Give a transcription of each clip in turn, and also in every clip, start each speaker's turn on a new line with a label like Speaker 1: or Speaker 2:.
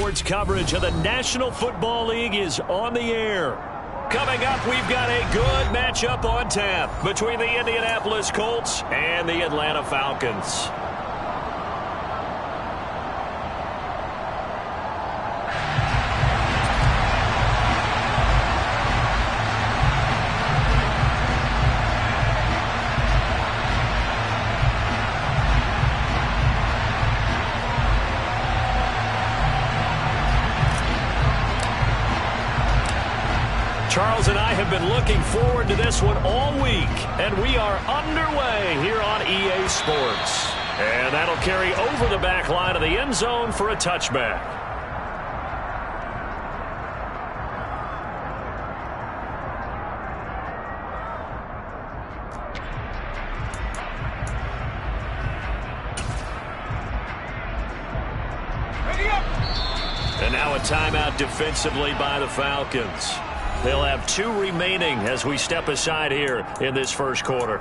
Speaker 1: Sports coverage of the National Football League is on the air. Coming up, we've got a good matchup on tap between the Indianapolis Colts and the Atlanta Falcons. Charles and I have been looking forward to this one all week, and we are underway here on EA Sports. And that'll carry over the back line of the end zone for a touchback. And now a timeout defensively by the Falcons. They'll have 2 remaining as we step aside here in this first quarter.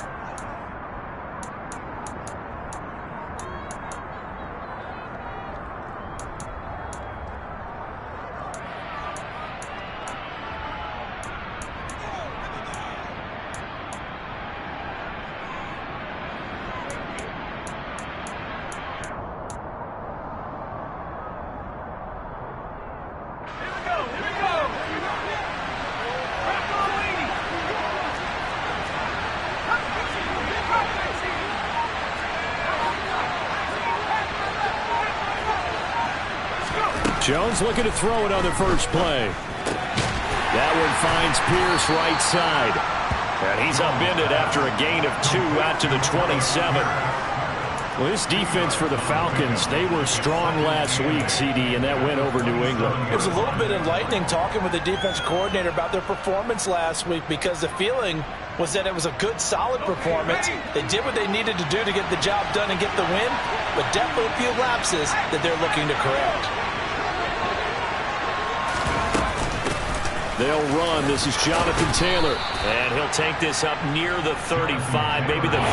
Speaker 1: Jones looking to throw it on the first play. That one finds Pierce right side. And he's upended after a gain of 2 out to the 27. Well, this defense for the Falcons, they were strong last week, CD, and that went over New England.
Speaker 2: It was a little bit enlightening talking with the defense coordinator about their performance last week, because the feeling was that it was a good, solid performance. They did what they needed to do to get the job done and get the win, but definitely a few lapses that they're looking to correct.
Speaker 1: They'll run. This is Jonathan Taylor. And he'll take this up near the 35, maybe the 34.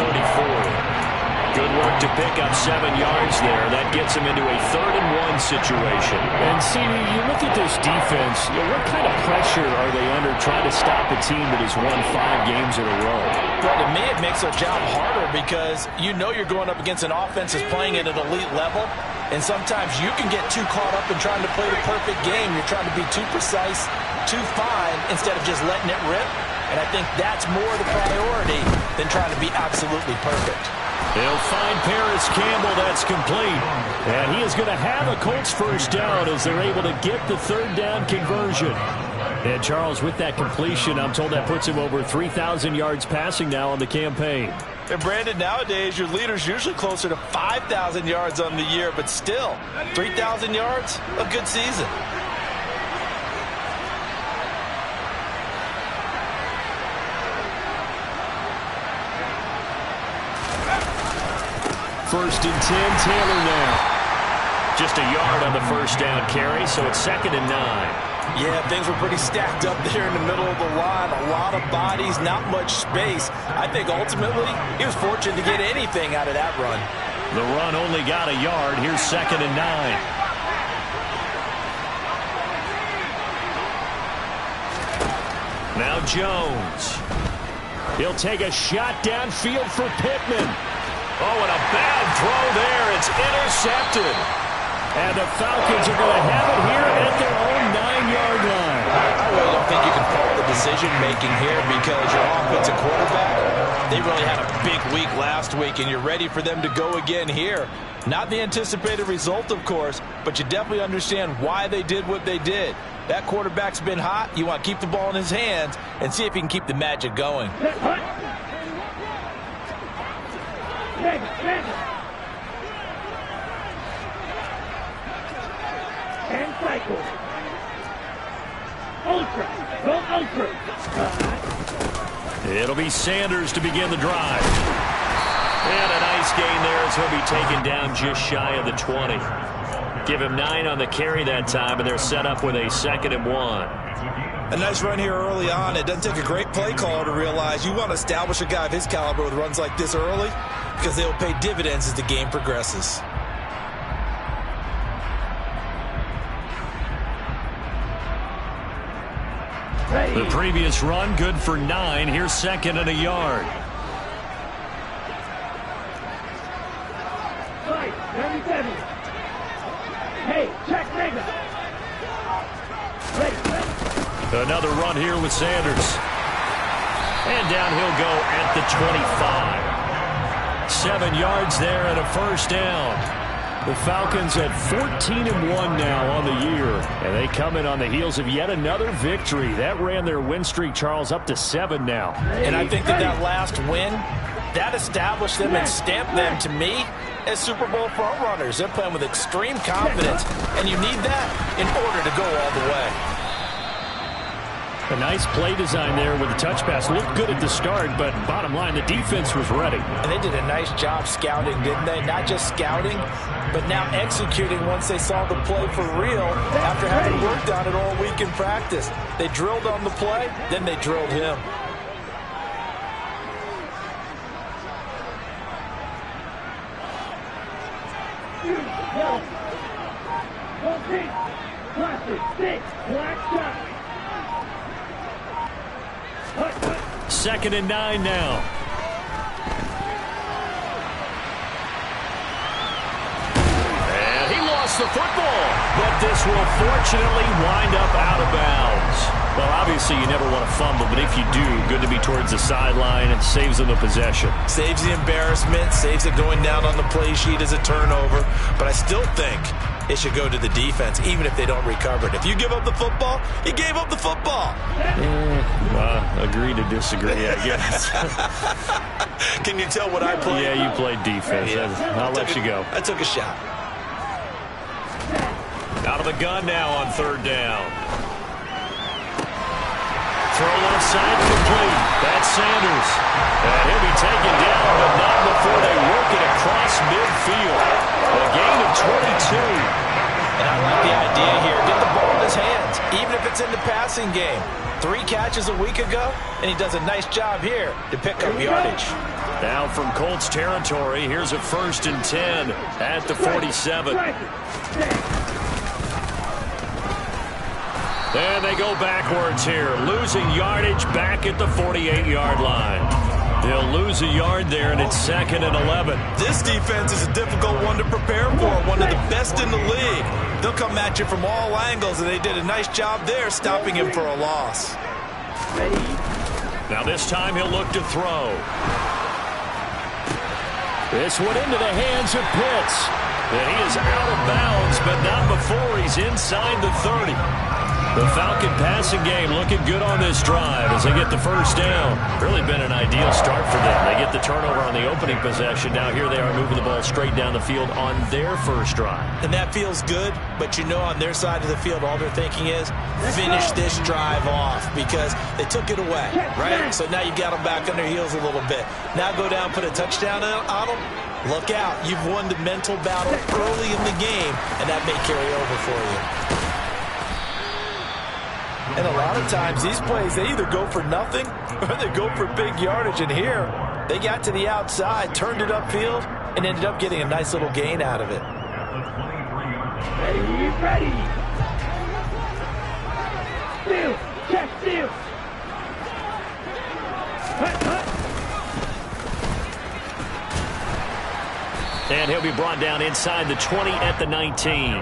Speaker 1: Good work to pick up 7 yards there. That gets him into a 3rd-and-1 situation.
Speaker 3: And, CD, you look at this defense, what kind of pressure are they under trying to stop a team that has won 5 games in a row?
Speaker 2: Well, to me, it makes their job harder because you know you're going up against an offense that's playing at an elite level. And sometimes you can get too caught up in trying to play the perfect game. You're trying to be too precise, too fine, instead of just letting it rip. And I think that's more the priority than trying to be absolutely perfect.
Speaker 1: They'll find Paris Campbell. That's complete. And he is going to have a Colts first down as they're able to get the 3rd down conversion. And Charles, with that completion, I'm told that puts him over 3,000 yards passing now on the campaign.
Speaker 2: And Brandon, nowadays your leader's usually closer to 5,000 yards on the year, but still, 3,000 yards, a good season.
Speaker 1: First and 10, Taylor now. Just a yard on the first down carry, so it's 2nd and 9.
Speaker 2: Yeah, things were pretty stacked up there in the middle of the line. A lot of bodies, not much space. I think ultimately he was fortunate to get anything out of that run.
Speaker 1: The run only got a yard. Here's 2nd and 9. Now Jones. He'll take a shot downfield for Pittman. Oh, and a bad throw there. It's intercepted. And the Falcons are going to have it here at their own 9-yard line.
Speaker 2: I really don't think you can fault the decision-making here because your offensive quarterback, they really had a big week last week, and you're ready for them to go again here. Not the anticipated result, of course, but you definitely understand why they did what they did. That quarterback's been hot. You want to keep the ball in his hands and see if he can keep the magic going.
Speaker 4: And cycle. Ultra. Go ultra.
Speaker 1: It'll be Sanders to begin the drive. And a nice gain there as he'll be taken down just shy of the 20. Give him 9 on the carry that time, and they're set up with a 2nd and 1.
Speaker 2: A nice run here early on. It doesn't take a great play caller to realize you want to establish a guy of his caliber with runs like this early because they'll pay dividends as the game progresses.
Speaker 1: The previous run good for 9. Here's 2nd and a yard.
Speaker 4: Right, 97. Hey, check Mega. Ready.
Speaker 1: Another run here with Sanders. And down he'll go at the 25. 7 yards there and a first down. The Falcons at 14-1 now on the year. And they come in on the heels of yet another victory. That ran their win streak, Charles, up to 7 now.
Speaker 2: And I think that last win, that established them and stamped them, to me, as Super Bowl frontrunners. They're playing with extreme confidence, and you need that in order to go all the way.
Speaker 3: A nice play design there with the touch pass. Looked good at the start, but bottom line, the defense was ready.
Speaker 2: And they did a nice job scouting, didn't they? Not just scouting, but now executing once they saw the play for real after having worked on it all week in practice. They drilled on the play, then they drilled him.
Speaker 4: Classic 6, black shot.
Speaker 1: 2nd and 9 now. And he lost the football, but this will fortunately wind up out of bounds. Well, obviously you never want to fumble, but if you do, good to be towards the sideline and saves them the possession.
Speaker 2: Saves the embarrassment, saves it going down on the play sheet as a turnover, but I still think it should go to the defense, even if they don't recover it. If you give up the football, you gave up the football.
Speaker 1: Agree to disagree, I guess.
Speaker 2: Can you tell what I played?
Speaker 1: Yeah, you played defense.
Speaker 2: Yeah.
Speaker 1: I'll let you go.
Speaker 2: I took a shot.
Speaker 1: Out of the gun now on 3rd down. Throw left side complete. That's Sanders. And he'll be taken down, but not before they work it across midfield. A gain of 22.
Speaker 2: And I like the idea here. Get the ball in his hands, even if it's in the passing game. 3 catches a week ago, and he does a nice job here to pick up yardage.
Speaker 1: Now from Colts territory, here's a 1st and 10 at the 47. And they go backwards here, losing yardage back at the 48-yard line. They'll lose a yard there, and it's 2nd and 11.
Speaker 2: This defense is a difficult one to prepare for, one of the best in the league. They'll come at you from all angles, and they did a nice job there stopping him for a loss.
Speaker 1: Now this time he'll look to throw. This one into the hands of Pitts. And he is out of bounds, but not before he's inside the 30. The Falcon passing game looking good on this drive as they get the first down. Really been an ideal start for them. They get the turnover on the opening possession. Now here they are moving the ball straight down the field on their first drive.
Speaker 2: And that feels good, but you know on their side of the field all they're thinking is finish this drive off because they took it away, right? So now you got them back on their heels a little bit. Now go down, put a touchdown on them. Look out. You've won the mental battle early in the game, and that may carry over for you. And a lot of times, these plays, they either go for nothing or they go for big yardage. And here, they got to the outside, turned it upfield, and ended up getting a nice little gain out of it.
Speaker 4: Ready. Steal. Check steal.
Speaker 1: And he'll be brought down inside the 20 at the 19.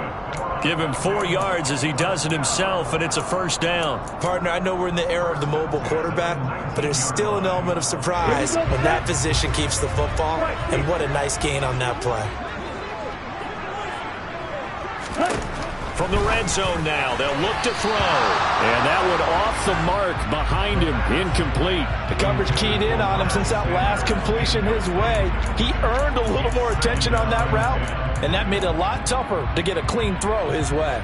Speaker 1: Give him 4 yards as he does it himself, and it's a first down.
Speaker 2: Partner, I know we're in the era of the mobile quarterback, but there's still an element of surprise when that position keeps the football, and what a nice gain on that play.
Speaker 1: From the red zone now, they'll look to throw. And that one off the mark behind him, incomplete.
Speaker 2: The coverage keyed in on him since that last completion his way. He earned a little more attention on that route, and that made it a lot tougher to get a clean throw his way.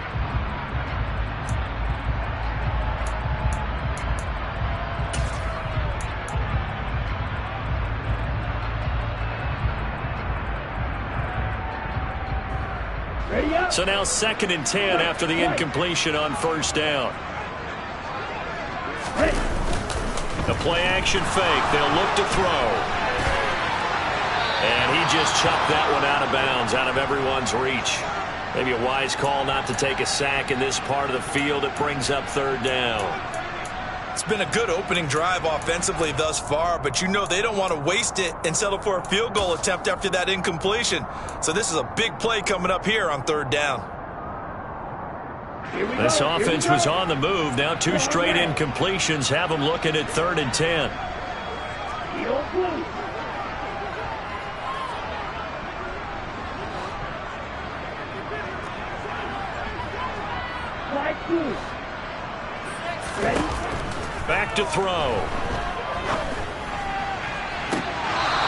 Speaker 1: So now 2nd and 10 after the incompletion on first down. The play action fake. They'll look to throw. And he just chucked that one out of bounds, out of everyone's reach. Maybe a wise call not to take a sack in this part of the field. It brings up 3rd down.
Speaker 2: It's been a good opening drive offensively thus far, but you know they don't want to waste it and settle for a field goal attempt after that incompletion. So this is a big play coming up here on 3rd down.
Speaker 1: This offense was on the move. Now 2 straight incompletions have them looking at 3rd and 10. Back to throw.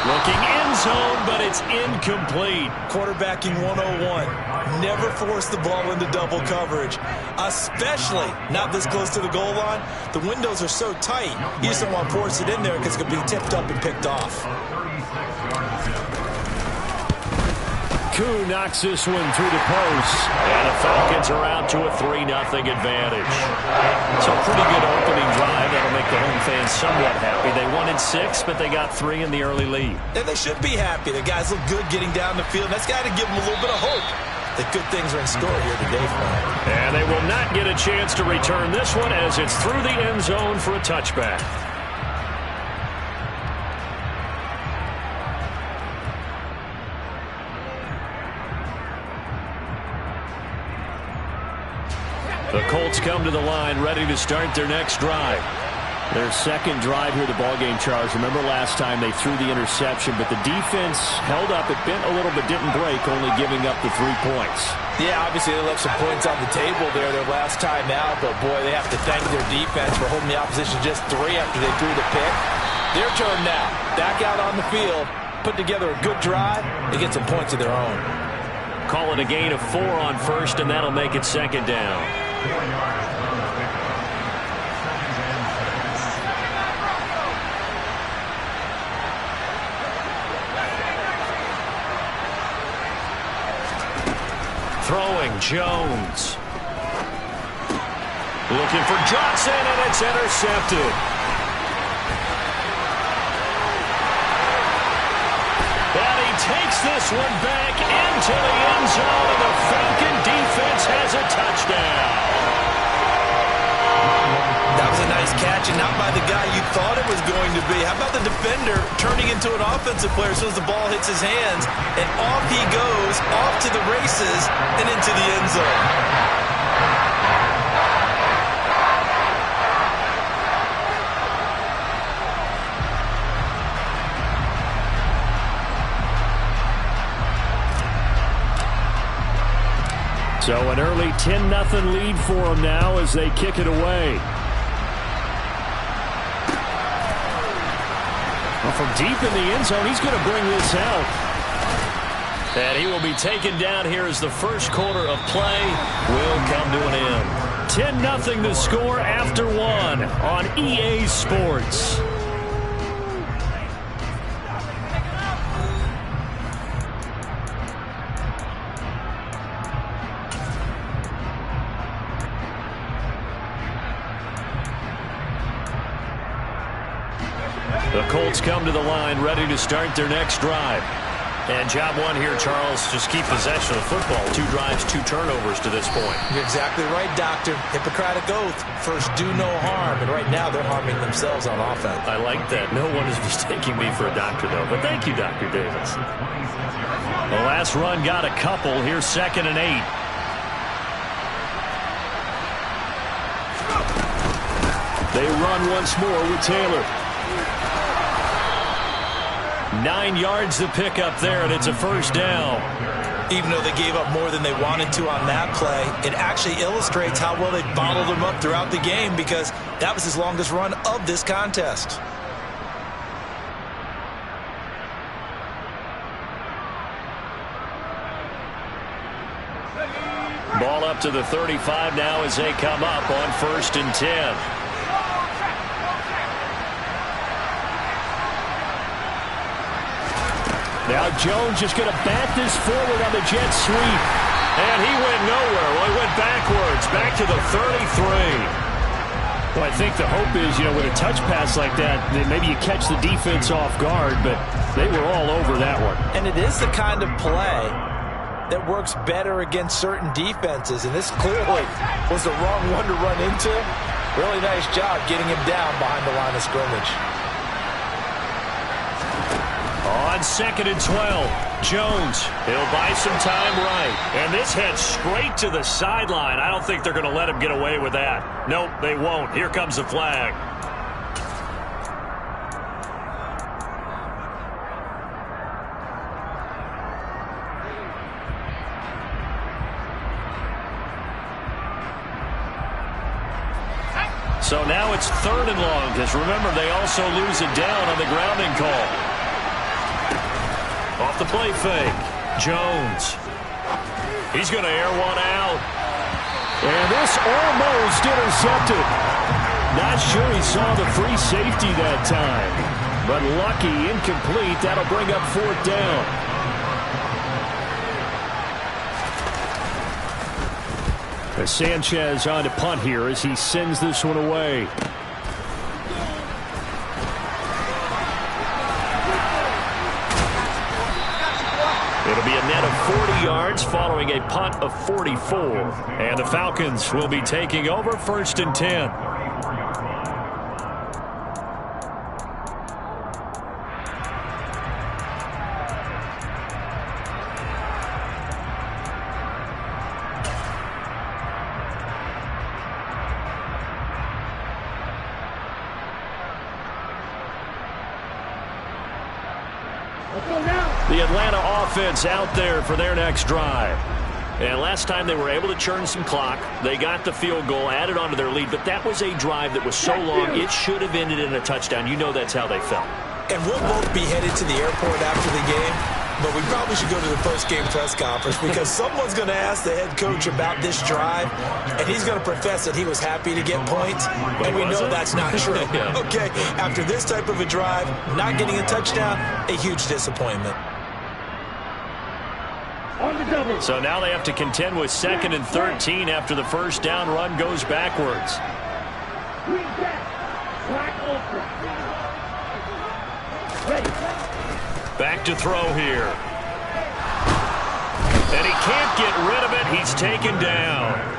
Speaker 1: Looking end zone, but it's incomplete.
Speaker 2: Quarterbacking 101. Never force the ball into double coverage, especially not this close to the goal line. The windows are so tight, you just don't want to force it in there because it could be tipped up and picked off.
Speaker 1: Koo knocks this one through the post. And the Falcons are out to a 3-0 advantage. So pretty good opening drive. That'll make the home fans somewhat happy. They wanted 6, but they got 3 in the early lead.
Speaker 2: And they should be happy. The guys look good getting down the field. That's got to give them a little bit of hope that good things are in store here today for them.
Speaker 1: And they will not get a chance to return this one as it's through the end zone for a touchback. The Colts come to the line ready to start their next drive. Their second drive here of the ballgame, Charles. Remember last time they threw the interception, but the defense held up. It bent a little but didn't break, only giving up the 3 points.
Speaker 2: Yeah, obviously they left some points on the table there their last time out, but boy, they have to thank their defense for holding the opposition just 3 after they threw the pick. Their turn now. Back out on the field, put together a good drive, and get some points of their own.
Speaker 1: Call it a gain of 4 on first, and that'll make it 2nd down. Throwing, Jones. Looking for Johnson, and it's intercepted. And he takes this one back into the end zone, and the Falcon defense has a touchdown.
Speaker 2: That was a nice catch, and not by the guy you thought it was going to be. How about the defender turning into an offensive player as soon as the ball hits his hands, and off he goes, off to the races, and into the end zone.
Speaker 1: So an early 10-0 lead for them now as they kick it away. Well, from deep in the end zone, he's going to bring this out. And he will be taken down here as the first quarter of play will come to an end. 10-0 the score after 1 on EA Sports. The Colts come to the line ready to start their next drive. And job 1 here, Charles, just keep possession of the football. 2 drives, 2 turnovers to this point.
Speaker 2: You're exactly right, Doctor. Hippocratic oath. First, do no harm. And right now, they're harming themselves on offense.
Speaker 1: I like that. No one is mistaking me for a doctor, though. But thank you, Dr. Davis. The last run got a couple. Here's 2nd and 8. They run once more with Taylor. 9 yards to pick up there, and it's a first down.
Speaker 2: Even though they gave up more than they wanted to on that play, it actually illustrates how well they bottled them up throughout the game because that was his longest run of this contest.
Speaker 1: Ball up to the 35 now as they come up on 1st and 10. Now Jones just going to bat this forward on the jet sweep. And he went nowhere. Well, he went backwards, back to the 33. Well, I think the hope is, with a touch pass like that, maybe you catch the defense off guard, but they were all over that one.
Speaker 2: And it is the kind of play that works better against certain defenses, and this clearly was the wrong one to run into. Really nice job getting him down behind the line of scrimmage.
Speaker 1: On 2nd and 12, Jones. He'll buy some time right. And this heads straight to the sideline. I don't think they're going to let him get away with that. Nope, they won't. Here comes the flag. So now it's 3rd and long, because remember, they also lose it down on the grounding call. Off the play fake, Jones. He's going to air one out.
Speaker 3: And this almost intercepted. Not sure he saw the free safety that time. But lucky, incomplete. That'll bring up 4th down. Sanchez on to punt here as he sends this one away. It'll be a net of 40 yards following a punt of 44. And the Falcons will be taking over 1st and 10. The Atlanta offense out there for their next drive. And last time they were able to churn some clock. They got the field goal, added onto their lead, but that was a drive that was so long it should have ended in a touchdown. You know that's how they felt.
Speaker 2: And we'll both be headed to the airport after the game, but we probably should go to the post-game press conference because someone's going to ask the head coach about this drive, and he's going to profess that he was happy to get points, and we know that's not true.
Speaker 1: Yeah.
Speaker 2: Okay, after this type of a drive, not getting a touchdown, a huge disappointment.
Speaker 1: So now they have to contend with 2nd and 13 after the first down run goes backwards. Back to throw here. And he can't get rid of it. He's taken down.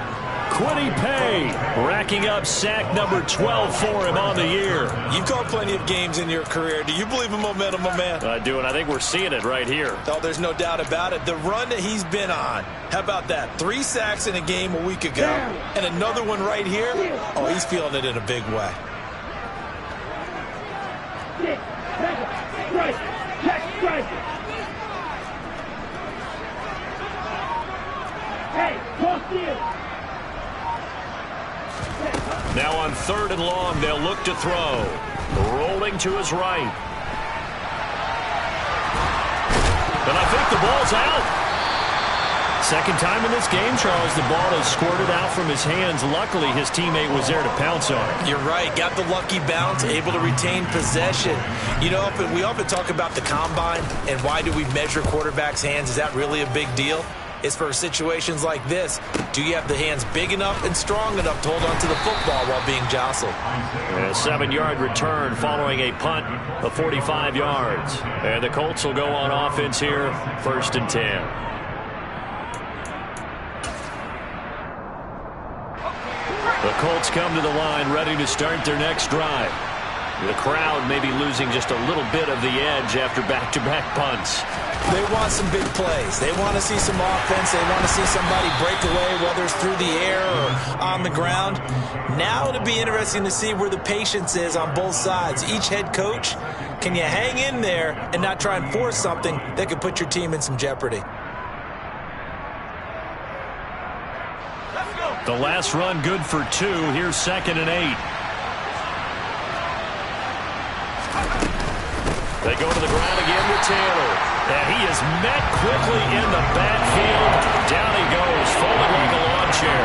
Speaker 1: Kwity Paye racking up sack number 12 for him on the year.
Speaker 2: You've called plenty of games in your career. Do you believe in momentum, my man?
Speaker 1: I do, and I think we're seeing it right here.
Speaker 2: Oh, there's no doubt about it. The run that he's been on. How about that? 3 sacks in a game a week ago. And another one right here. Oh, he's feeling it in a big way.
Speaker 4: Hey, toss you.
Speaker 1: Now on 3rd and long, they'll look to throw. Rolling to his right. And I think the ball's out. Second time in this game, Charles, the ball has squirted out from his hands. Luckily, his teammate was there to pounce on it.
Speaker 2: You're right. Got the lucky bounce, able to retain possession. You know, we often talk about the combine and why do we measure quarterbacks' hands. Is that really a big deal? It's for situations like this. Do you have the hands big enough and strong enough to hold on to the football while being jostled?
Speaker 1: A 7-yard return following a punt of 45 yards. And the Colts will go on offense here, 1st and 10. The Colts come to the line ready to start their next drive. The crowd may be losing just a little bit of the edge after back-to-back punts.
Speaker 2: They want some big plays. They want to see some offense. They want to see somebody break away, whether it's through the air or on the ground. Now it'll be interesting to see where the patience is on both sides. Each head coach, can you hang in there and not try and force something that could put your team in some jeopardy?
Speaker 1: The last run good for 2. Here's 2nd and 8. They go to the ground again with Taylor. And he is met quickly in the backfield. Down he goes, folded like a lawn chair.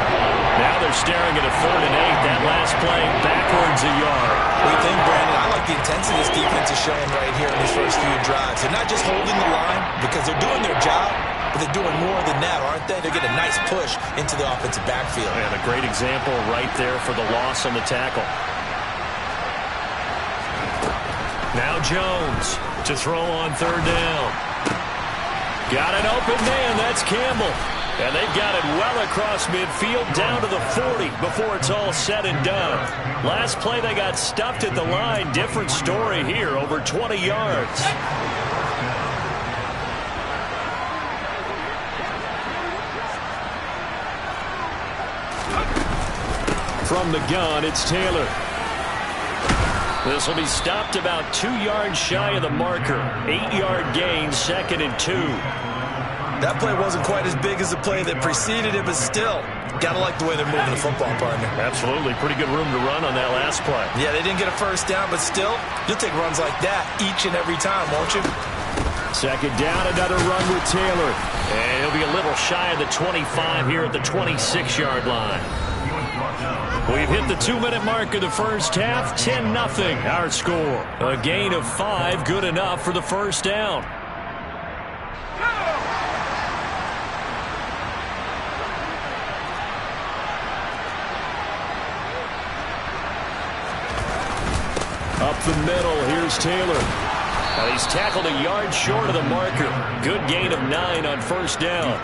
Speaker 1: Now they're staring at a 3rd and 8. That last play backwards a yard.
Speaker 2: What do you think, Brandon? I like the intensity this defense is showing right here in these first few drives. They're not just holding the line because they're doing their job, but they're doing more than that, aren't they? They're getting a nice push into the offensive backfield.
Speaker 1: And a great example right there for the loss on the tackle. Now Jones to throw on 3rd down. Got an open man. That's Campbell.
Speaker 3: And they've got it well across midfield down to the 40 before it's all said and done. Last play they got stuffed at the line. Different story here, over 20 yards. From the gun, it's Taylor. This will be stopped about 2 yards shy of the marker. 8-yard gain, 2nd and 2.
Speaker 2: That play wasn't quite as big as the play that preceded it, but still, gotta like the way they're moving the football, partner.
Speaker 3: Absolutely. Pretty good room to run on that last play.
Speaker 2: Yeah, they didn't get a first down, but still, you'll take runs like that each and every time, won't you?
Speaker 3: 2nd down, another run with Taylor. And he'll be a little shy of the 25 here at the 26-yard line. We've hit the 2-minute mark of the first half. 10-0 our score. A gain of 5, good enough for the first down. Up the middle, here's Taylor. Now he's tackled a yard short of the marker. Good gain of 9 on first down.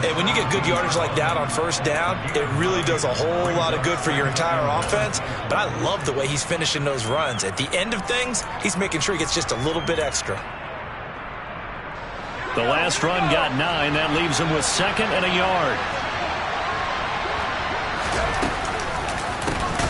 Speaker 2: Hey, when you get good yardage like that on first down, it really does a whole lot of good for your entire offense. But I love the way he's finishing those runs. At the end of things, he's making sure he gets just a little bit extra.
Speaker 3: The last run got 9. That leaves him with 2nd and a yard.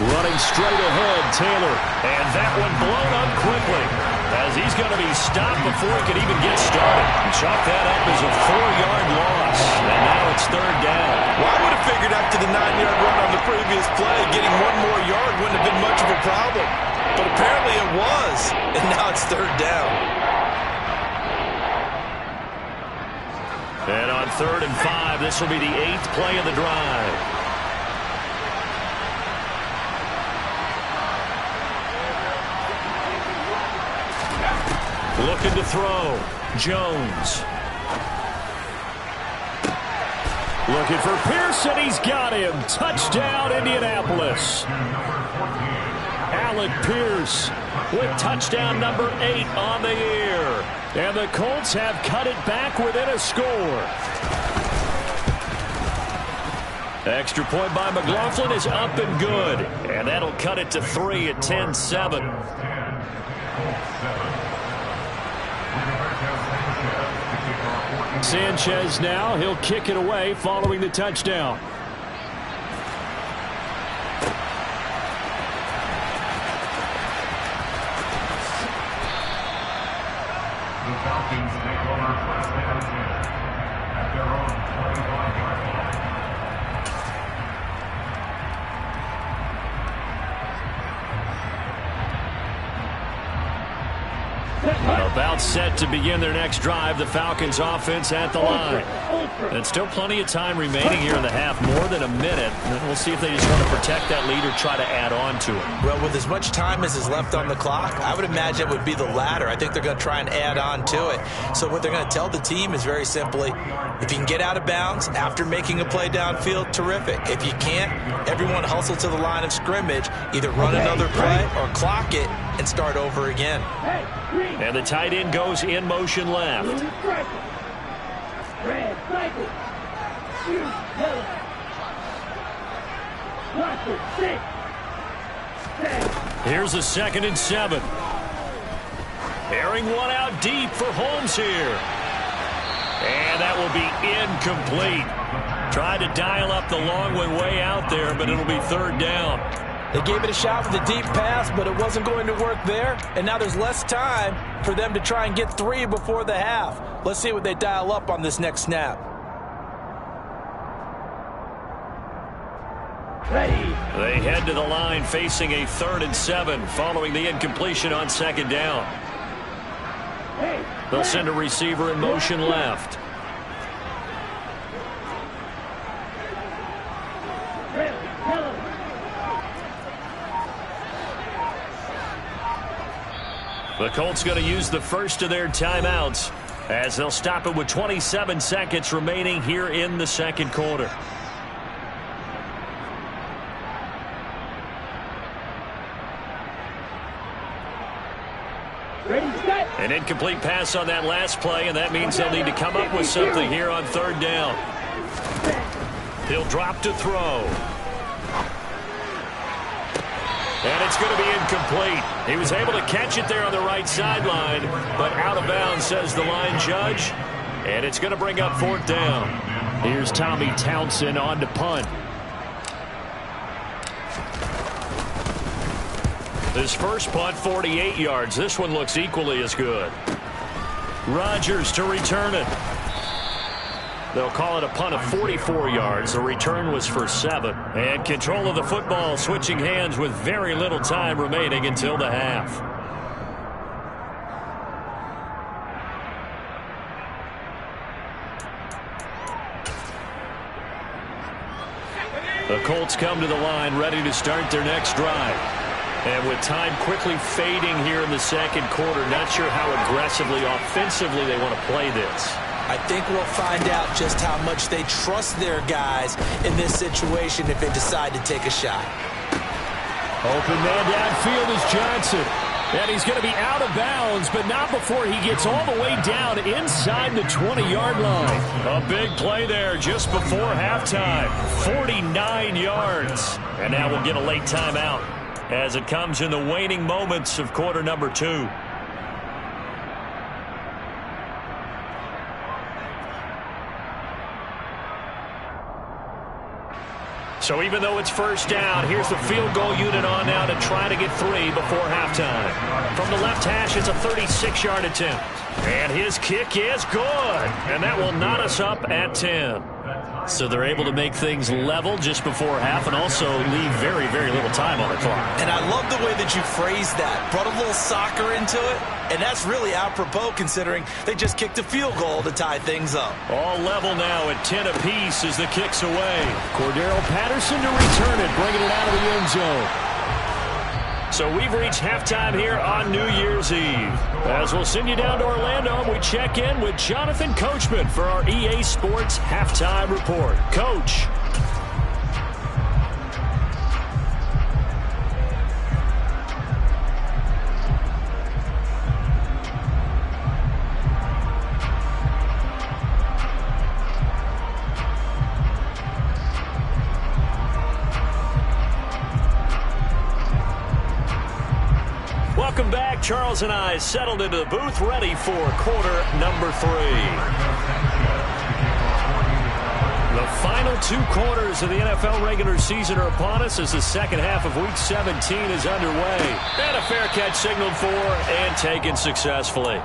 Speaker 3: Running straight ahead, Taylor. And that one blown up quickly, as he's going to be stopped before he can even get started. Chalk that up as a 4-yard loss. And now it's 3rd down.
Speaker 2: Well, I would have figured after the 9-yard run on the previous play, getting 1 more yard wouldn't have been much of a problem. But apparently it was. And now it's 3rd down.
Speaker 3: And on 3rd and 5, this will be the 8th play of the drive. Looking to throw. Jones. Looking for Pearson. He's got him. Touchdown, Indianapolis. Alec Pierce with touchdown number 8 on the year. And the Colts have cut it back within a score. Extra point by McLaughlin is up and good. And that'll cut it to 3 at 10-7. Sanchez now. He'll kick it away following the touchdown.
Speaker 4: The Falcons take over first and 10 at their own 21-yard line.
Speaker 3: About set to begin their next drive. The Falcons offense at the line. And still plenty of time remaining here in the half, more than a minute. And we'll see if they just want to protect that lead or try to add on to it.
Speaker 2: Well, with as much time as is left on the clock, I would imagine it would be the latter. I think they're going to try and add on to it. So what they're going to tell the team is very simply, if you can get out of bounds after making a play downfield, terrific. If you can't, everyone hustle to the line of scrimmage, either run another play or clock it and start over again.
Speaker 3: And the tight end goes in motion left.
Speaker 4: Red, cycle. Shoot, yellow. Watch it, 6.
Speaker 3: Here's a 2nd and 7. Airing one out deep for Holmes here. And that will be incomplete. Tried to dial up the long one way out there, but it'll be 3rd down.
Speaker 2: They gave it a shot with a deep pass, but it wasn't going to work there. And now there's less time for them to try and get 3 before the half. Let's see what they dial up on this next snap.
Speaker 4: Ready.
Speaker 3: They head to the line facing a 3rd and 7 following the incompletion on 2nd down. They'll send a receiver in motion left. The Colts going to use the first of their timeouts as they'll stop it with 27 seconds remaining here in the 2nd quarter. An incomplete pass on that last play, and that means they'll need to come up with something here on 3rd down. He'll drop to throw. And it's going to be incomplete. He was able to catch it there on the right sideline, but out of bounds, says the line judge. And it's going to bring up 4th down. Here's Tommy Townsend on to punt. His first punt, 48 yards. This one looks equally as good. Rodgers to return it. They'll call it a punt of 44 yards. The return was for 7. And control of the football switching hands with very little time remaining until the half. The Colts come to the line ready to start their next drive. And with time quickly fading here in the second quarter, not sure how aggressively, offensively they want to play this.
Speaker 2: I think we'll find out just how much they trust their guys in this situation if they decide to take a shot.
Speaker 3: Open man downfield is Johnson. And he's going to be out of bounds, but not before he gets all the way down inside the 20-yard line. A big play there just before halftime. 49 yards. And now we'll get a late timeout as it comes in the waning moments of quarter number 2. So even though it's first down, here's the field goal unit on now to try to get 3 before halftime. From the left hash, it's a 36-yard attempt. And his kick is good. And that will knot us up at 10. So they're able to make things level just before half and also leave very, very little time on the clock.
Speaker 2: And I love the way that you phrased that. Brought a little soccer into it. And that's really apropos considering they just kicked a field goal to tie things up.
Speaker 3: All level now at 10 apiece as the kick's away. Cordero Patterson to return it, bringing it out of the end zone. So we've reached halftime here on New Year's Eve. As we'll send you down to Orlando, we check in with Jonathan Coachman for our EA Sports Halftime Report. Coach. Welcome back. Charles and I settled into the booth, ready for quarter number 3. The final 2 quarters of the NFL regular season are upon us as the second half of Week 17 is underway. And a fair catch signaled for and taken successfully.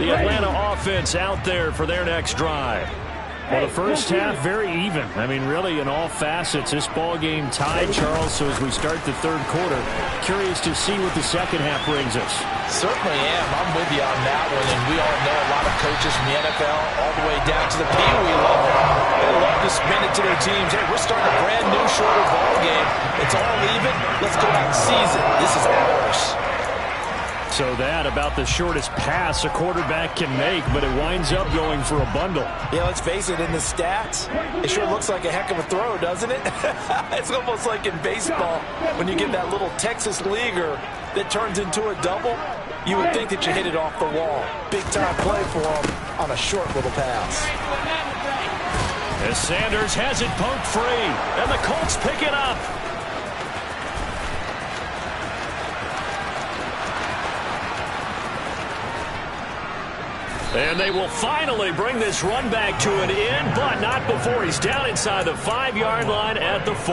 Speaker 3: The Atlanta offense out there for their next drive. Well, the first half, very even. I mean, really, in all facets, this ball game tied, Charles. So as we start the third quarter, curious to see what the second half brings us.
Speaker 2: Certainly am. I'm with you on that one. And we all know a lot of coaches from the NFL all the way down to the Pee Wee level. They love to spin it to their teams. Hey, we're starting a brand new shorter ball game. It's all even. Let's go out and seize it. This is ours.
Speaker 3: So that about the shortest pass a quarterback can make, but it winds up going for a bundle.
Speaker 2: Yeah, let's face it, in the stats, it sure looks like a heck of a throw, doesn't it? It's almost like in baseball, when you get that little Texas leaguer that turns into a double, you would think that you hit it off the wall. Big-time play for him on a short little pass.
Speaker 3: As Sanders has it poked free, and the Colts pick it up. And they will finally bring this run back to an end, but not before he's down inside the 5-yard line at the 4.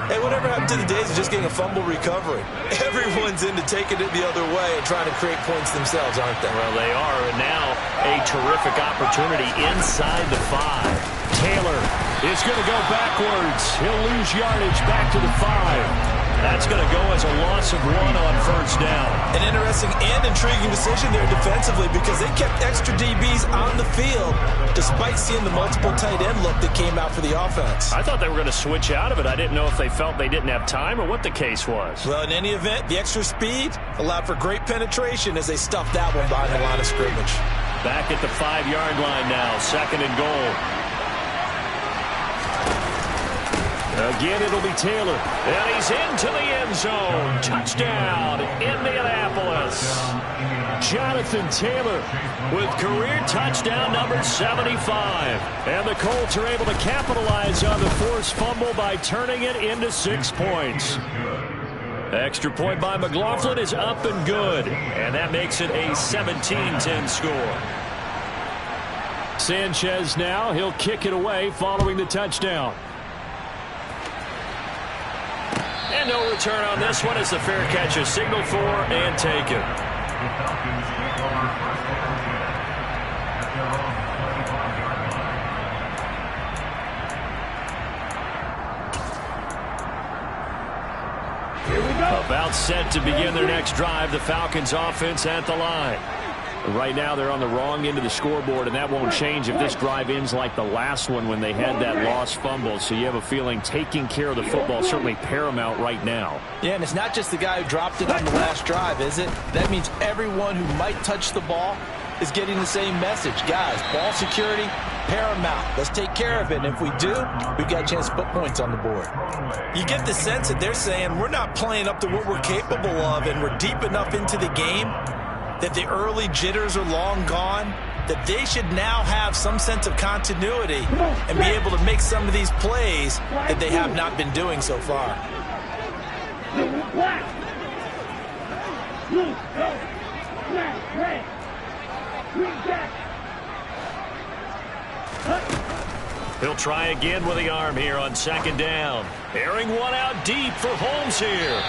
Speaker 2: Hey, whatever happened to the days of just getting a fumble recovery? Everyone's into taking it the other way and trying to create points themselves, aren't they?
Speaker 3: Well, they are, and now a terrific opportunity inside the 5. Taylor is going to go backwards. He'll lose yardage back to the 5. That's going to go as a loss of 1 on first down.
Speaker 2: An interesting and intriguing decision there defensively because they kept extra DBs on the field despite seeing the multiple tight end look that came out for the offense.
Speaker 3: I thought they were going to switch out of it. I didn't know if they felt they didn't have time or what the case was.
Speaker 2: Well, in any event, the extra speed allowed for great penetration as they stuffed that one behind the line of scrimmage.
Speaker 3: Back at the 5-yard line now, 2nd and goal. Again, it'll be Taylor. And he's into the end zone. Touchdown, Indianapolis. Jonathan Taylor with career touchdown number 75. And the Colts are able to capitalize on the forced fumble by turning it into 6 points. Extra point by McLaughlin is up and good. And that makes it a 17-10 score. Sanchez now, he'll kick it away following the touchdown. And no return on this one as the fair catch is signaled for and taken.
Speaker 4: Here we go.
Speaker 3: About set to begin their next drive, the Falcons offense at the line. Right now they're on the wrong end of the scoreboard, and that won't change if this drive ends like the last one when they had that lost fumble. So you have a feeling taking care of the football is certainly paramount right now.
Speaker 2: Yeah, and it's not just the guy who dropped it on the last drive, is it? That means everyone who might touch the ball is getting the same message. Guys, ball security, paramount. Let's take care of it. And if we do, we've got a chance to put points on the board.
Speaker 5: You get the sense that they're saying we're not playing up to what we're capable of, and we're deep enough into the game that the early jitters are long gone, that they should now have some sense of continuity and be able to make some of these plays that they have not been doing so far.
Speaker 3: He'll try again with the arm here on second down. Airing one out deep for Holmes here.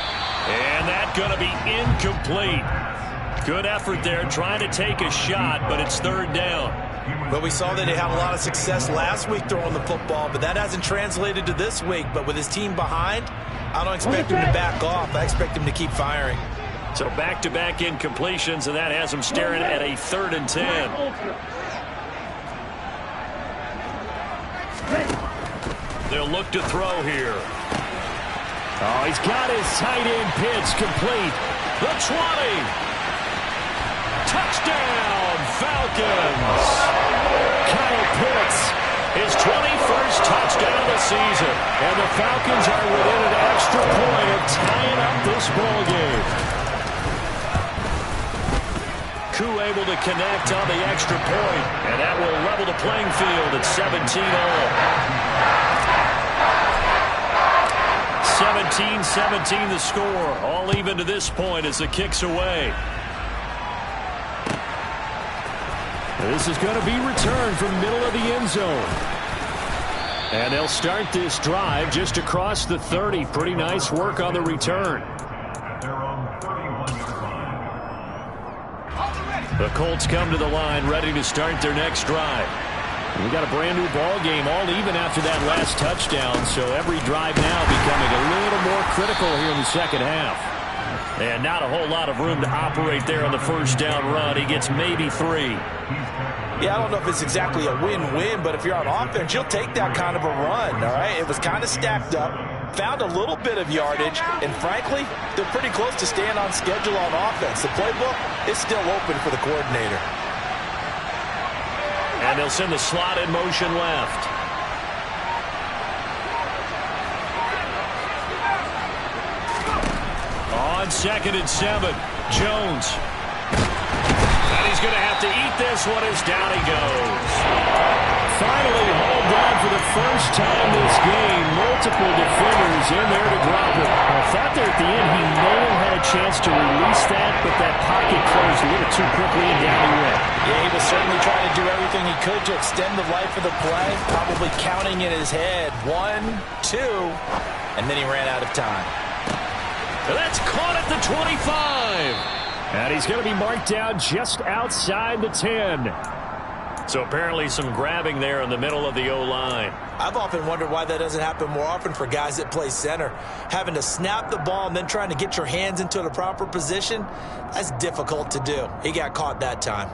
Speaker 3: And that's going to be incomplete. Good effort there, trying to take a shot, but it's third down.
Speaker 5: Well, we saw that he had a lot of success last week throwing the football, but that hasn't translated to this week. But with his team behind, I don't expect him to back off. I expect him to keep firing.
Speaker 3: So back-to-back incompletions, and that has him staring at a 3rd and 10. They'll look to throw here. Oh, he's got his tight end pitch complete. The 20. Touchdown, Falcons. Kyle Pitts, his 21st touchdown of the season. And the Falcons are within an extra point of tying up this ball game. Koo able to connect on the extra point, and that will level the playing field at 17-all. 17-17 the score. All even to this point as the kick's away. This is going to be returned from middle of the end zone. And they'll start this drive just across the 30. Pretty nice work on the return. The Colts come to the line ready to start their next drive. We got a brand new ball game, all even after that last touchdown. So every drive now becoming a little more critical here in the second half. And not a whole lot of room to operate there on the first down run. He gets maybe 3.
Speaker 5: Yeah, I don't know if it's exactly a win-win, but if you're on offense, you'll take that kind of a run, all right? It was kind of stacked up, found a little bit of yardage, and frankly, they're pretty close to staying on schedule on offense. The playbook is still open for the coordinator.
Speaker 3: And they'll send the slot in motion left. On 2nd and 7, Jones. And he's going to have to eat this one as down he goes. Finally hauled down for the first time this game. Multiple defenders in there to drop it. I thought there at the end he may have had a chance to release that, but that pocket closed a little too quickly and down he went.
Speaker 5: Yeah, he was certainly trying to do everything he could to extend the life of the play, probably counting in his head 1, 2, and then he ran out of time.
Speaker 3: That's caught at the 25. And he's going to be marked down just outside the 10. So apparently some grabbing there in the middle of the O-line.
Speaker 5: I've often wondered why that doesn't happen more often for guys that play center. Having to snap the ball and then trying to get your hands into the proper position, that's difficult to do. He got caught that time.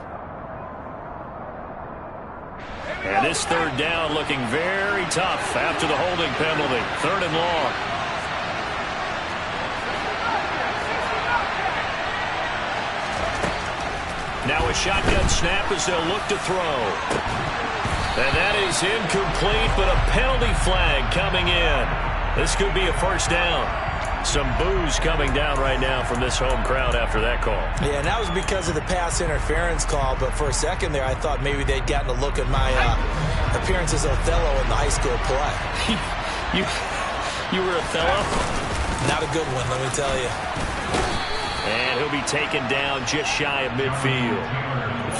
Speaker 3: And this third down looking very tough after the holding penalty. 3rd and long. Now a shotgun snap as they'll look to throw. And that is incomplete, but a penalty flag coming in. This could be a first down. Some boos coming down right now from this home crowd after that call.
Speaker 5: Yeah, and that was because of the pass interference call. But for a second there, I thought maybe they'd gotten a look at my appearance as Othello in the high school play.
Speaker 3: You were Othello?
Speaker 5: Not a good one, let me tell you.
Speaker 3: And he'll be taken down just shy of midfield.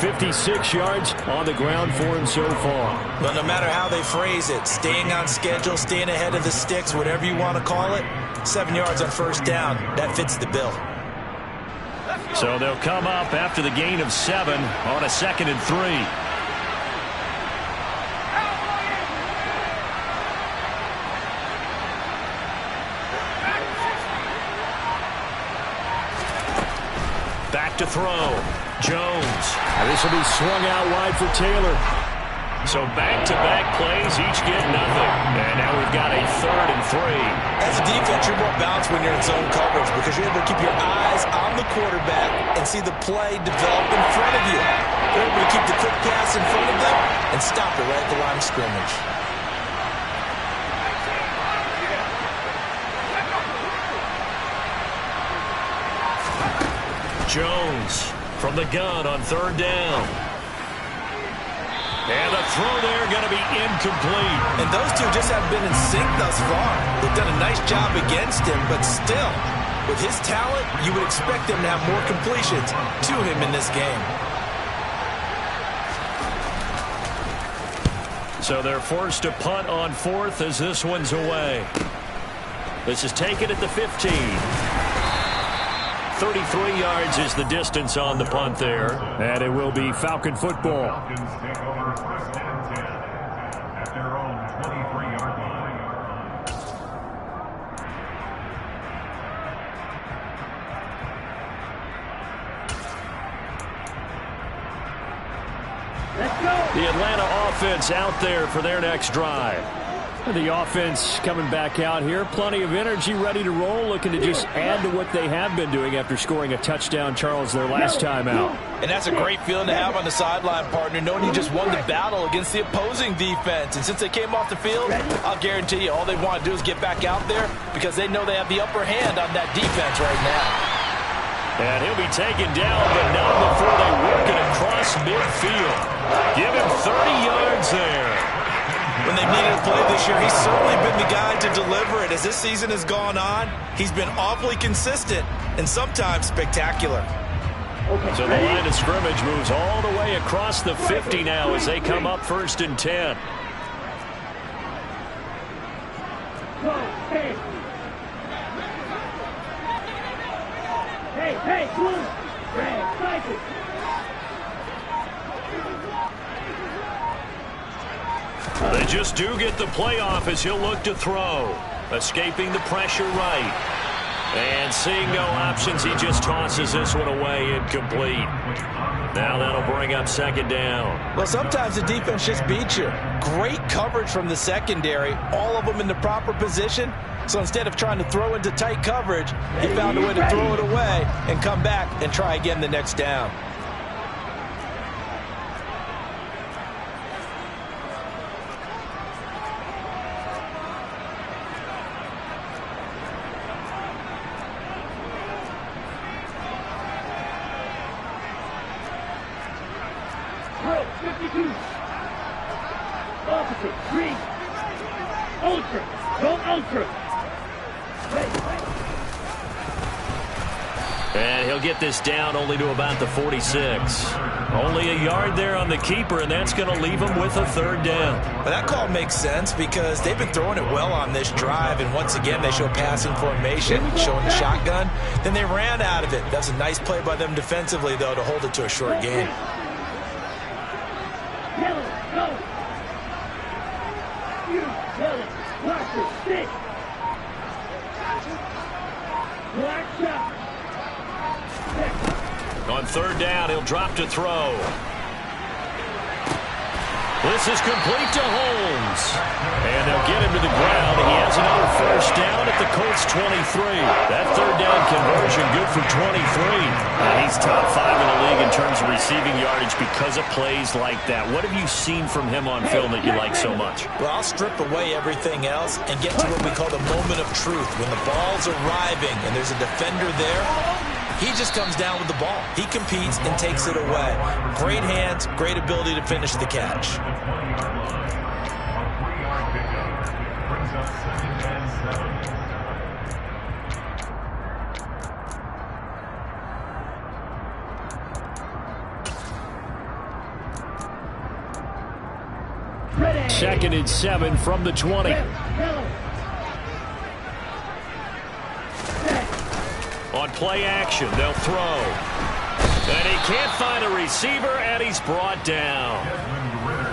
Speaker 3: 56 yards on the ground for him so far.
Speaker 5: But no matter how they phrase it, staying on schedule, staying ahead of the sticks, whatever you want to call it, 7 yards on first down, that fits the bill.
Speaker 3: So they'll come up after the gain of 7 on a 2nd and 3. Back to throw. Jones. This will be swung out wide for Taylor. So back-to-back plays, each get nothing. And now we've got a 3rd and 3.
Speaker 5: As a defense, you're more balanced when you're in zone coverage because you're able to keep your eyes on the quarterback and see the play develop in front of you. You're able to keep the quick pass in front of them and stop it right at the line of scrimmage.
Speaker 3: Jones from the gun on 3rd down. And the throw there going to be incomplete.
Speaker 5: And those two just haven't been in sync thus far. They've done a nice job against him, but still, with his talent, you would expect them to have more completions to him in this game.
Speaker 3: So they're forced to punt on 4th as this one's away. This is taken at the 15. 33 yards is the distance on the punt there. And it will be Falcon football.
Speaker 4: Falcons take over 1st and 10 at their own 23-yard line.
Speaker 3: Let's go. The Atlanta offense out there for their next drive. The offense coming back out here. Plenty of energy, ready to roll, looking to just add to what they have been doing after scoring a touchdown, Charles, their last time out.
Speaker 2: And that's a great feeling to have on the sideline, partner, knowing you just won the battle against the opposing defense. And since they came off the field, I'll guarantee you all they want to do is get back out there because they know they have the upper hand on that defense right now.
Speaker 3: And he'll be taken down, but not before they work it across midfield. Give him 30 yards there.
Speaker 5: When they've needed a play this year, he's certainly been the guy to deliver it. As this season has gone on, he's been awfully consistent and sometimes spectacular.
Speaker 3: So the line of scrimmage moves all the way across the 50 now as they come up 1st and 10.
Speaker 6: Hey,
Speaker 3: They just do get the playoff as he'll look to throw. Escaping the pressure right. And seeing no options, he just tosses this one away, incomplete. Now that'll bring up 2nd down.
Speaker 5: Well, sometimes the defense just beats you. Great coverage from the secondary, all of them in the proper position. So instead of trying to throw into tight coverage, he found a way to throw it away and come back and try again the next down.
Speaker 3: And he'll get this down only to about the 46. Only a yard there on the keeper, and that's going to leave him with a 3rd down.
Speaker 5: Well, that call makes sense because they've been throwing it well on this drive, and once again they show passing formation, showing the shotgun. Then they ran out of it. That's a nice play by them defensively, though, to hold it to a short gain.
Speaker 3: On 3rd down, he'll drop to throw. This is complete to Holmes. And they'll get him to the ground. He has another 1st down at the Colts 23. That third down conversion good for 23.
Speaker 1: He's top 5 in the league in terms of receiving yardage because of plays like that. What have you seen from him on film that you like so much?
Speaker 5: Well, I'll strip away everything else and get to what we call the moment of truth. When the ball's arriving and there's a defender there, he just comes down with the ball. He competes and takes it away. Great hands, great ability to finish the catch.
Speaker 3: Second and 7 from the 20.
Speaker 1: On play action, they'll throw. And he can't find a receiver, and he's brought down.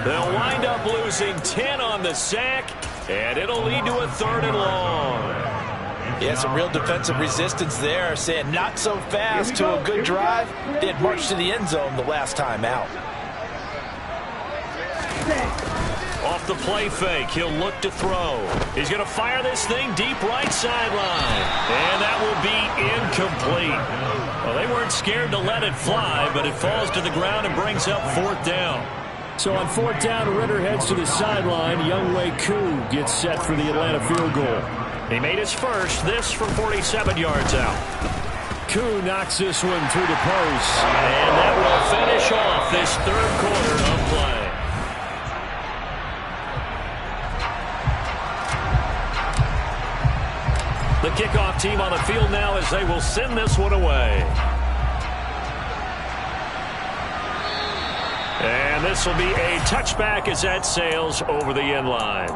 Speaker 1: They'll wind up losing 10 on the sack, and it'll lead to a 3rd and long.
Speaker 5: Yeah, some real defensive resistance there, saying not so fast to a good drive. They had marched to the end zone the last time out.
Speaker 1: Off the play fake, he'll look to throw. He's going to fire this thing deep right sideline. And that will be incomplete. Well, they weren't scared to let it fly, but it falls to the ground and brings up 4th down.
Speaker 3: So on 4th down, Ritter heads to the sideline. Younghoe Koo gets set for the Atlanta field goal.
Speaker 1: He made his first, this from 47 yards out.
Speaker 3: Koo knocks this one through the post.
Speaker 1: And that will finish off this 3rd quarter of play. The kickoff team on the field now as they will send this one away. And this will be a touchback as that sails over the end line.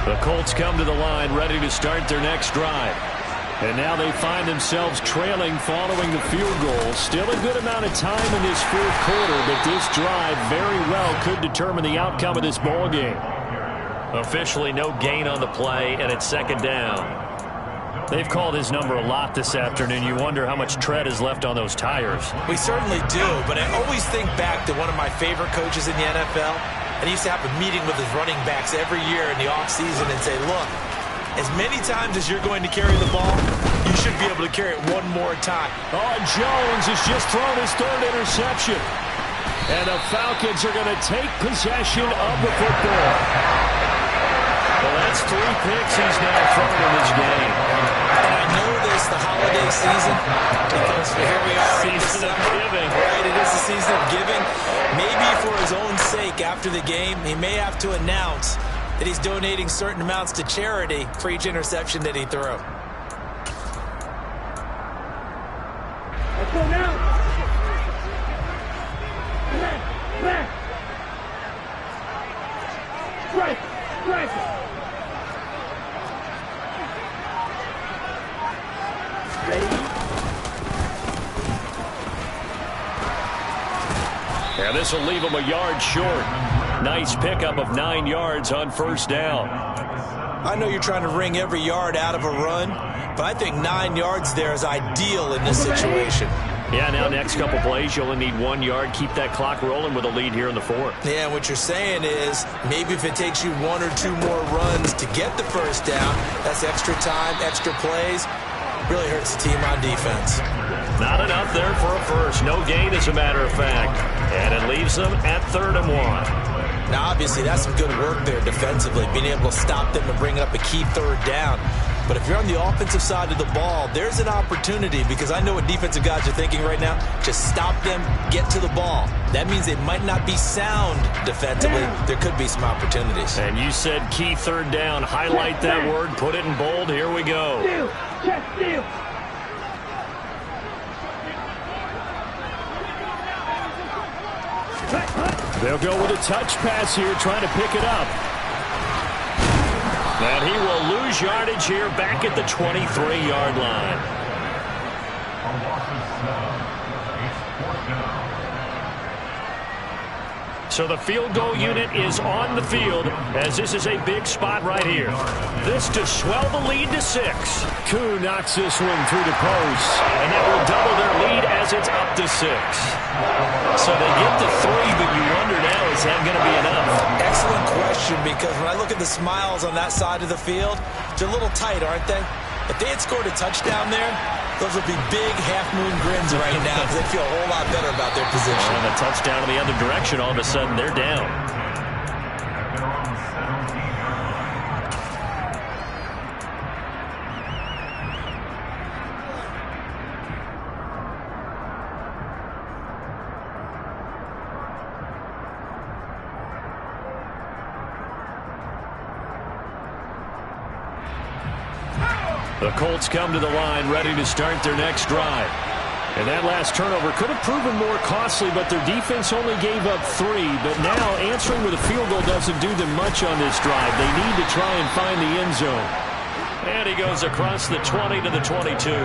Speaker 1: The Colts come to the line ready to start their next drive.
Speaker 3: And now they find themselves trailing following the field goal. Still a good amount of time in this 4th quarter, but this drive very well could determine the outcome of this ball game.
Speaker 1: Officially no gain on the play, and it's 2nd down.
Speaker 3: They've called his number a lot this afternoon. You wonder how much tread is left on those tires.
Speaker 5: We certainly do, but I always think back to one of my favorite coaches in the NFL. And he used to have a meeting with his running backs every year in the offseason and say, look, as many times as you're going to carry the ball, you should be able to carry it one more time.
Speaker 3: Oh, Jones has just thrown his 3rd interception. And the Falcons are going to take possession of the football.
Speaker 1: Well, that's 3 picks he's now thrown in this game.
Speaker 5: And I know this, the holiday season, because here we are in December. Right, it is the season of giving. Maybe for his own sake after the game, he may have to announce that he's donating certain amounts to charity for each interception that he threw.
Speaker 6: Let's go now. Back. Strike.
Speaker 3: And this will leave him a yard short. Nice pickup of 9 yards on 1st down.
Speaker 5: I know you're trying to wring every yard out of a run, but I think 9 yards there is ideal in this situation.
Speaker 3: Yeah, now next couple plays, you only need 1 yard. Keep that clock rolling with a lead here in the 4th.
Speaker 5: Yeah, what you're saying is maybe if it takes you 1 or 2 more runs to get the 1st down, that's extra time, extra plays. Really hurts the team on defense.
Speaker 1: Not enough there for a first. No gain, as a matter of fact. And it leaves them at 3rd and 1.
Speaker 5: Now, obviously, that's some good work there defensively, being able to stop them and bring up a key 3rd down. But if you're on the offensive side of the ball, there's an opportunity, because I know what defensive guys are thinking right now. Just stop them, get to the ball. That means they might not be sound defensively. There could be some opportunities.
Speaker 1: And you said key 3rd down. Highlight that word, put it in bold. Here we go.
Speaker 6: Steal.
Speaker 3: They'll go with a touch pass here, trying to pick it up.
Speaker 1: And he will lose yardage here back at the 23-yard line.
Speaker 3: So the field goal unit is on the field as this is a big spot right here. This to swell the lead to 6.
Speaker 1: Koo knocks this one through the post.
Speaker 3: And that will double their lead as it's up to 6. So they get to 3, but you wonder now, is that going to be enough?
Speaker 5: Excellent question, because when I look at the smiles on that side of the field, they're a little tight, aren't they? If they had scored a touchdown there, those would be big half-moon grins right now because they feel a whole lot better about their position.
Speaker 3: And a touchdown in the other direction, all of a sudden they're down. The Colts come to the line ready to start their next drive. And that last turnover could have proven more costly, but their defense only gave up 3. But now answering with a field goal doesn't do them much on this drive. They need to try and find the end zone. And he goes across the 20 to the 22.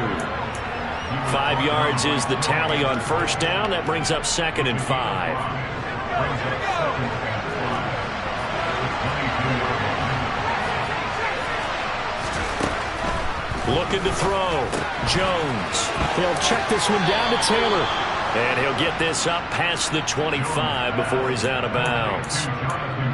Speaker 3: 5 yards is the tally on first down. That brings up 2nd and 5. Looking to throw. Jones. He'll check this one down to Taylor. And he'll get this up past the 25 before he's out of bounds.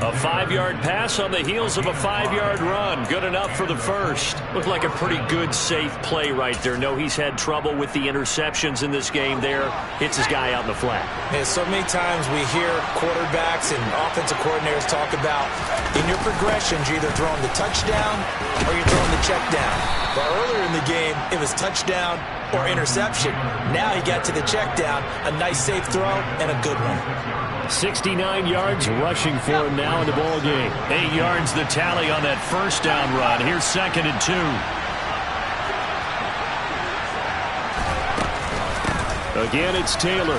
Speaker 3: A 5-yard pass on the heels of a 5-yard run. Good enough for the first. Looked like a pretty good, safe play right there. No, he's had trouble with the interceptions in this game there. Hits his guy out in the flat.
Speaker 5: And so many times we hear quarterbacks and offensive coordinators talk about in your progressions, you're either throwing the touchdown or you're throwing the check down. But earlier in the game, it was touchdown or interception. Now he got to the check down, a nice safe throw, and a good one.
Speaker 3: 69 yards rushing for him now in the ball game. 8 yards the tally on that first down run. Here's 2nd and 2. Again, it's Taylor.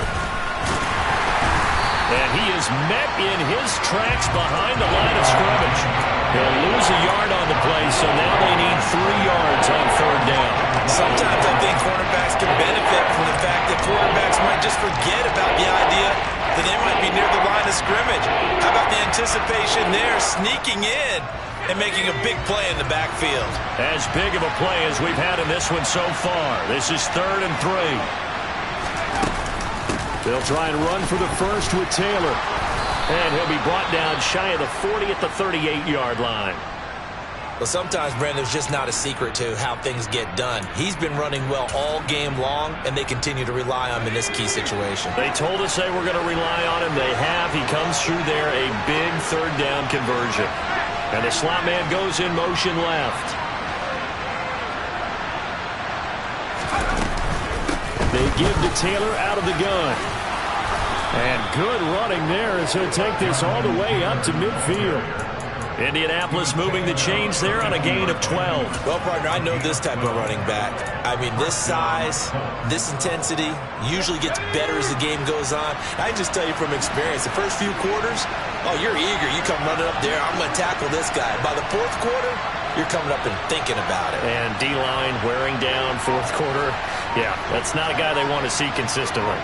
Speaker 3: And he is met in his tracks behind the line of scrimmage. He'll lose a yard on the play, so now they need 3 yards on 3rd down.
Speaker 5: Sometimes I think cornerbacks can benefit from the fact that quarterbacks might just forget about the idea that they might be near the line of scrimmage. How about the anticipation there, sneaking in and making a big play in the backfield?
Speaker 3: As big of a play as we've had in this one so far. This is 3rd and 3. They'll try and run for the first with Taylor. And he'll be brought down shy of the 40 at the 38-yard line.
Speaker 5: Well, sometimes, Brandon, there's just not a secret to how things get done. He's been running well all game long, and they continue to rely on him in this key situation.
Speaker 3: They told us they were going to rely on him. They have. He comes through there, a big 3rd down conversion. And the slot man goes in motion left. They give to Taylor out of the gun. And good running there as he'll take this all the way up to midfield. Indianapolis moving the chains there on a gain of 12.
Speaker 5: Well, partner, I know this type of running back. I mean, this size, this intensity usually gets better as the game goes on. I just tell you from experience, the first few quarters, oh, you're eager. You come running up there, I'm going to tackle this guy. By the 4th quarter, you're coming up and thinking about it.
Speaker 3: And D-line wearing down 4th quarter. Yeah, that's not a guy they want to see consistently.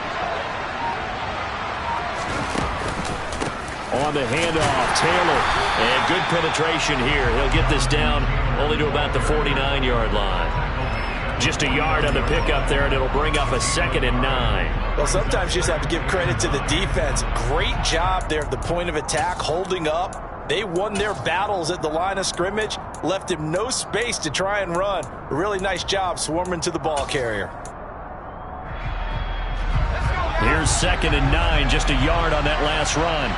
Speaker 3: On the handoff, Taylor. And good penetration here. He'll get this down only to about the 49-yard line. Just a yard on the pickup there, and it'll bring up a 2nd and 9.
Speaker 5: Well, sometimes you just have to give credit to the defense. Great job there at the point of attack, holding up. They won their battles at the line of scrimmage, left him no space to try and run. A really nice job swarming to the ball carrier.
Speaker 3: Here's 2nd and 9, just a yard on that last run.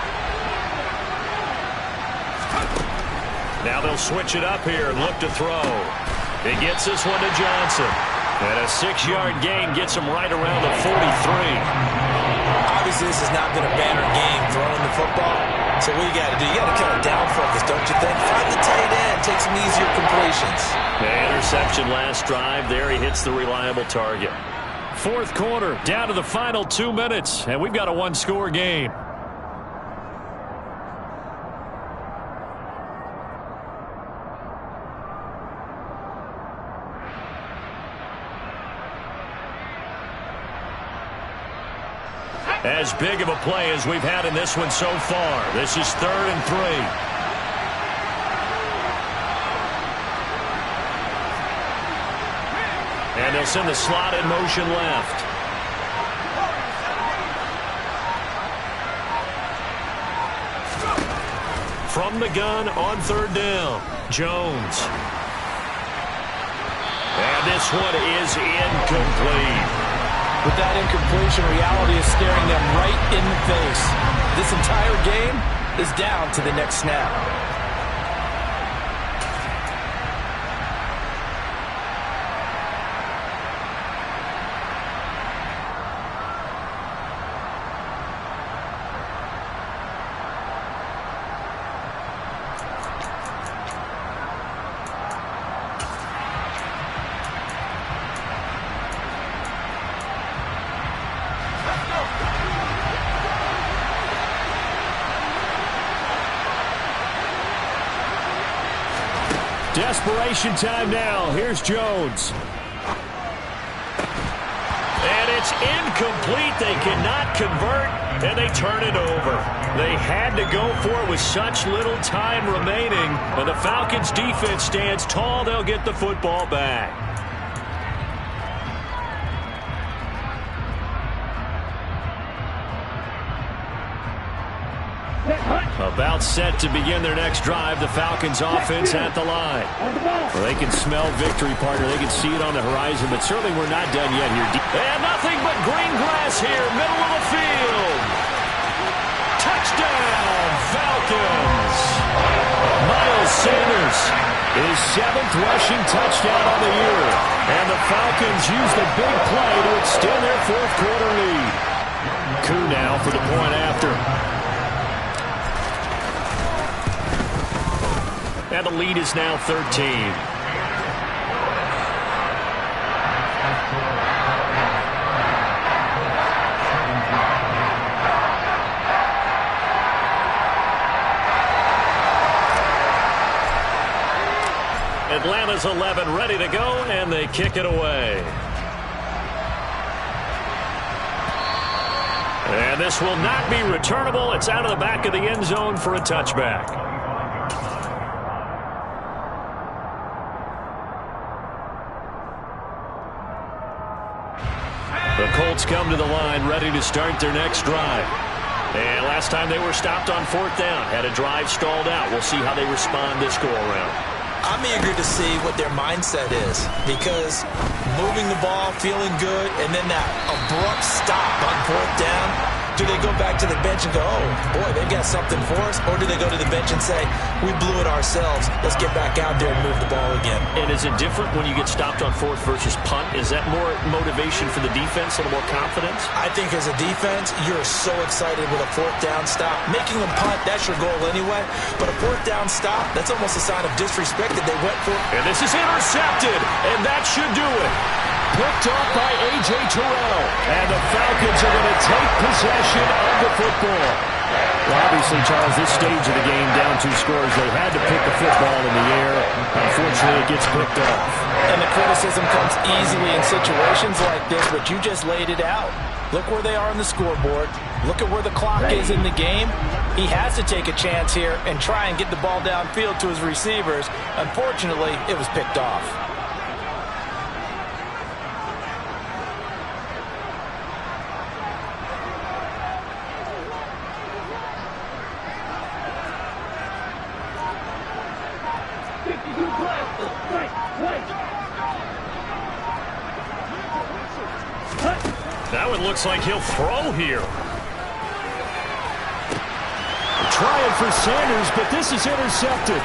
Speaker 3: Now they'll switch it up here and look to throw. He gets this one to Johnson. And a 6-yard gain gets him right around the 43.
Speaker 5: Obviously, this has not been a banner game throwing the football. So what you got to do? You got to kind of down focus, don't you think? Find the tight end, take some easier completions.
Speaker 3: The interception last drive. There he hits the reliable target. 4th quarter, down to the final 2 minutes, and we've got a 1-score game. As big of a play as we've had in this one so far. This is 3rd and 3. And they'll send the slot in motion left. From the gun on 3rd down, Jones. And this one is incomplete.
Speaker 2: With that incompletion, reality is staring them right in the face. This entire game is down to the next snap.
Speaker 3: Desperation time now. Here's Jones. And it's incomplete. They cannot convert, and they turn it over. They had to go for it with such little time remaining. And the Falcons' defense stands tall. They'll get the football back. About set to begin their next drive. The Falcons offense at the line. Well, they can smell victory, partner. They can see it on the horizon, but certainly we're not done yet here. And nothing but green grass here, middle of the field. Touchdown, Falcons. Miles Sanders, his 7th rushing touchdown on the year. And the Falcons use the big play to extend their 4th quarter lead. Koo now for the point after. And the lead is now 13. Atlanta's 11 ready to go, and they kick it away. And this will not be returnable. It's out of the back of the end zone for a touchback. The Colts come to the line ready to start their next drive. And last time they were stopped on 4th down, had a drive stalled out. We'll see how they respond this go-around.
Speaker 5: I'm eager to see what their mindset is, because moving the ball, feeling good, and then that abrupt stop on 4th down, do they go back to the bench and go, oh, boy, they've got something for us? Or do they go to the bench and say, we blew it ourselves, let's get back out there and move the ball again?
Speaker 3: And is it different when you get stopped on 4th versus punt? Is that more motivation for the defense, a little more confidence?
Speaker 5: I think as a defense, you're so excited with a 4th down stop. Making them punt, that's your goal anyway. But a 4th down stop, that's almost a sign of disrespect that they went for.
Speaker 3: And this is intercepted, and that should do it. Picked off by A.J. Terrell. And the Falcons are going to take possession of the football. Well, obviously, Charles, this stage of the game, down 2 scores, they had to put the football in the air. Unfortunately, it gets picked off.
Speaker 5: And the criticism comes easily in situations like this, but you just laid it out. Look where they are on the scoreboard. Look at where the clock is in the game. He has to take a chance here and try and get the ball downfield to his receivers. Unfortunately, it was picked off.
Speaker 3: That one looks like he'll throw here. Trying for Sanders, but this is intercepted.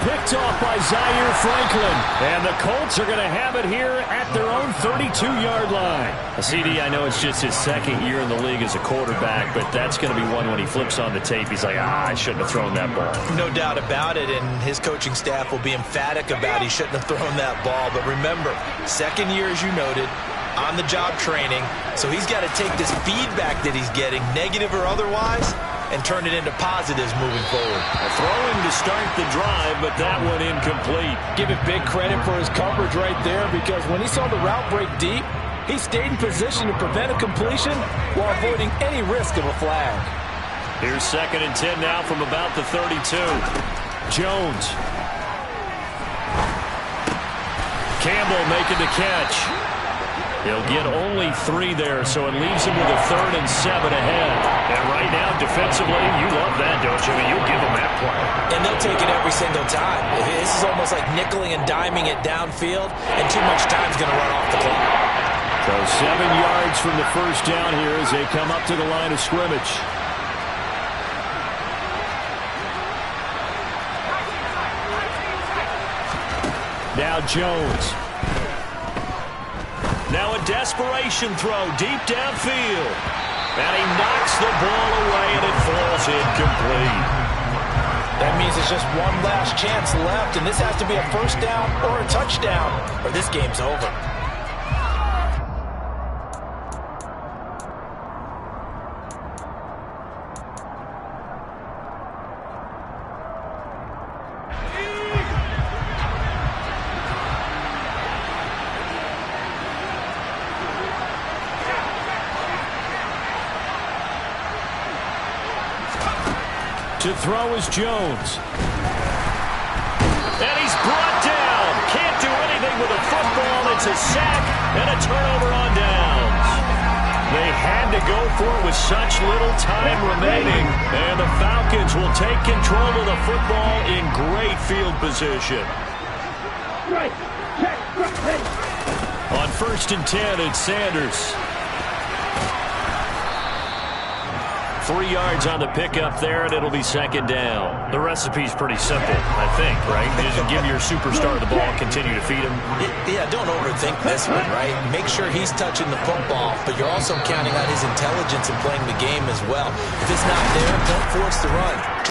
Speaker 3: Picked off by Zaire Franklin. And the Colts are going to have it here at their own 32-yard line. CD, I know it's just his 2nd year in the league as a quarterback, but that's going to be one when he flips on the tape. He's like, I shouldn't have thrown that ball.
Speaker 5: No doubt about it, and his coaching staff will be emphatic about he shouldn't have thrown that ball. But remember, 2nd year, as you noted, on-the-job training, so he's got to take this feedback that he's getting, negative or otherwise, and turn it into positives moving forward.
Speaker 3: Throwing to start the drive, but that one incomplete.
Speaker 2: Give it big credit for his coverage right there, because when he saw the route break deep,
Speaker 5: He stayed in position to prevent a completion while avoiding any risk of a flag.
Speaker 3: Here's 2nd and 10 now from about the 32. Jones. Campbell making the catch. He'll get only 3 there, so it leaves him with a 3rd and 7 ahead. And right now, defensively, you love that, don't you? I mean, you'll give them that play.
Speaker 5: And they'll take it every single time. This is almost like nickeling and diming it downfield, and too much time's going to run off the clock.
Speaker 1: So 7 yards from the first down here as they come up to the line of scrimmage. Now Jones.
Speaker 3: Now a desperation throw deep downfield. And he knocks the ball away, and it falls incomplete.
Speaker 5: That means it's just one last chance left, and this has to be a first down or a touchdown, or this game's over.
Speaker 1: To throw is Jones.
Speaker 3: And he's brought down. Can't do anything with a football. It's a sack and a turnover on downs. They had to go for it with such little time remaining. And the Falcons will take control of the football in great field position.
Speaker 6: Right. Check. Hey.
Speaker 3: On 1st and 10, it's Sanders. 3 yards on the pickup there, and it'll be 2nd down. The recipe's pretty simple, I think, right? Just give your superstar the ball, continue to feed him.
Speaker 5: Yeah, don't overthink this one, right? Make sure he's touching the football, but you're also counting on his intelligence in playing the game as well. If it's not there, don't force the run.